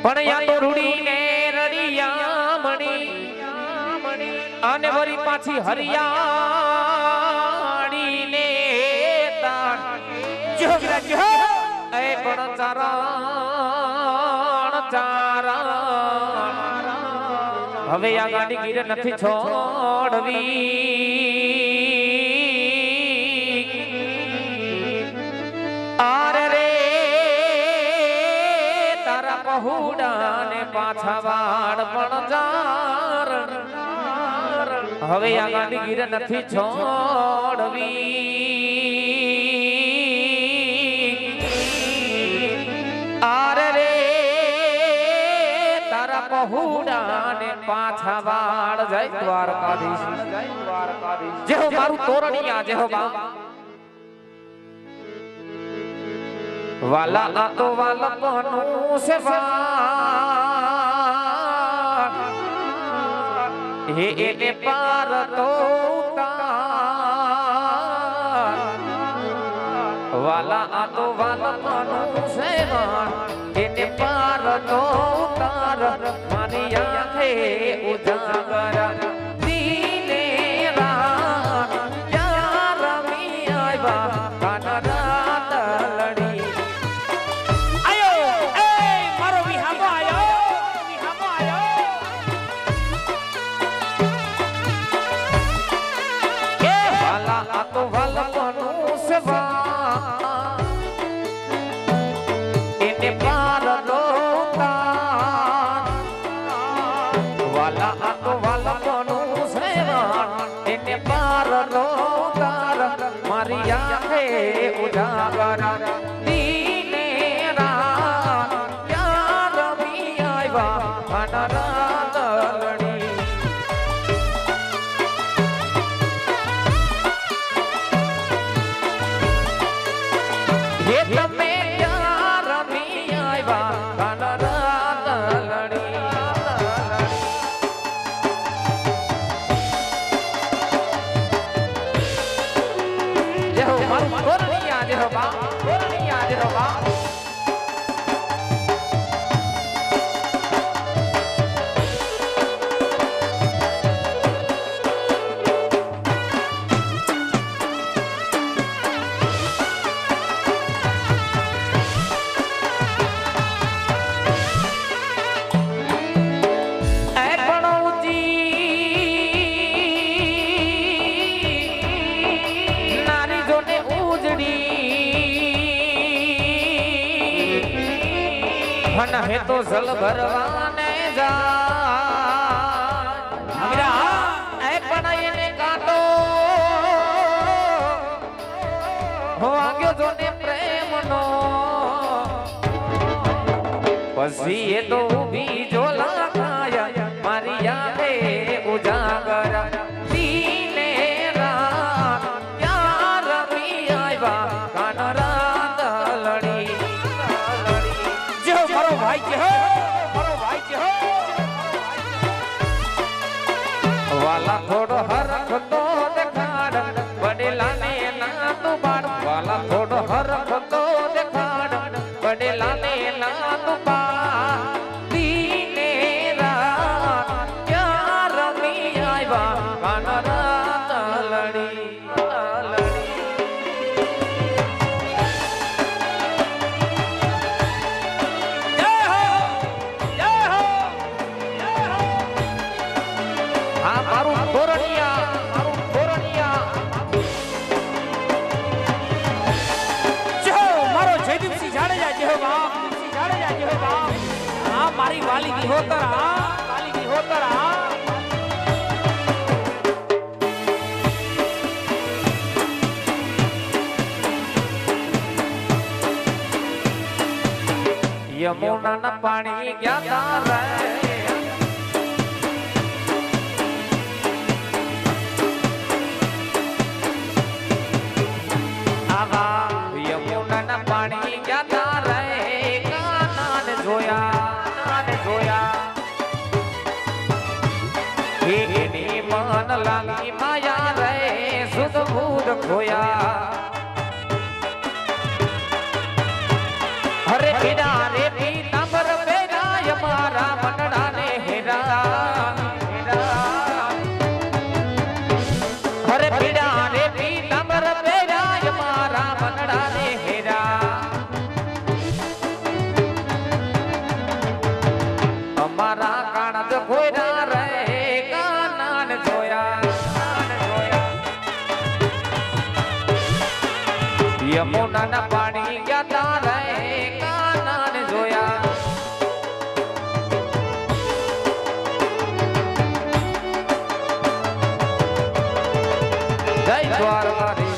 પણ યા તો રૂડી ને રડિયામણી અને વરી પાછી હરિયાળી ને તાણ જો જો એ પણ ચારણ હવે આ ગાડી ગીર નથી છોડવી આરે રે તારા પહુડા ને પાછા વાડ પણ ચારણ હવે આ ગાડી ગીર નથી છોડવી આરે રે તારા પહુડા ને પાછા વાડ જય દ્વારકાધીશ જેહો મારું તોરણિયા જેહો બા વાલા આ તો વાલપનું સેવા હે એને પાર તો ઉતાર વાલા આ તો વાલપનું સેવા એને પાર તો ઉતાર મારી આંખે ઉજાગર દીને રાત યાર મી આવ્યા કાનરાત લડી આયો એ મારો વિહામો આયો એ વાલા આ તો વાલપનું સેવા એને પાર તો વાલા આ તો વાલપનું સેવા એને પાર તો તાર મારી આંખે ઉજાગર દીને રાત યાર મી આવ્યા કાનરાત લડી હે તમે યાર મી આવ્યા કાનરાત લડી હે તો જલ ભરવાને જા એ પણ એને કાટો વાગ્યો જો ને પ્રેમનો પછી એ તો ઊભી જોલા ખાયા મારી યાદે ઉજાગર દીને રાત યાર મી આવ્યા કાનરાત લડી ભાઈ કે હો મારો ભાઈ કે હો વાલા થોડો હરખ તો દેખાડ વડેલા ને ના તું બાળ વાલા થોડો હરખ તો દેખાડ વડેલા ને ના તું બાળ દીને રાત યાર મી આવ્યા કાનરાત લડી મારી વાલી વિહોતર વાલી વિહોતર યમુના ના પાણી ગયા રે આવા યમુના ના પાણી ગયા રે કાનાને જોયા એની મન લાગી માયા રે સુધ બુધ ખોયા હરે પીડા રે પીતાંબર બેરાય યમુનાના પાણી ગયા તારે કાનાને જોયા જય દ્વારકાધીશ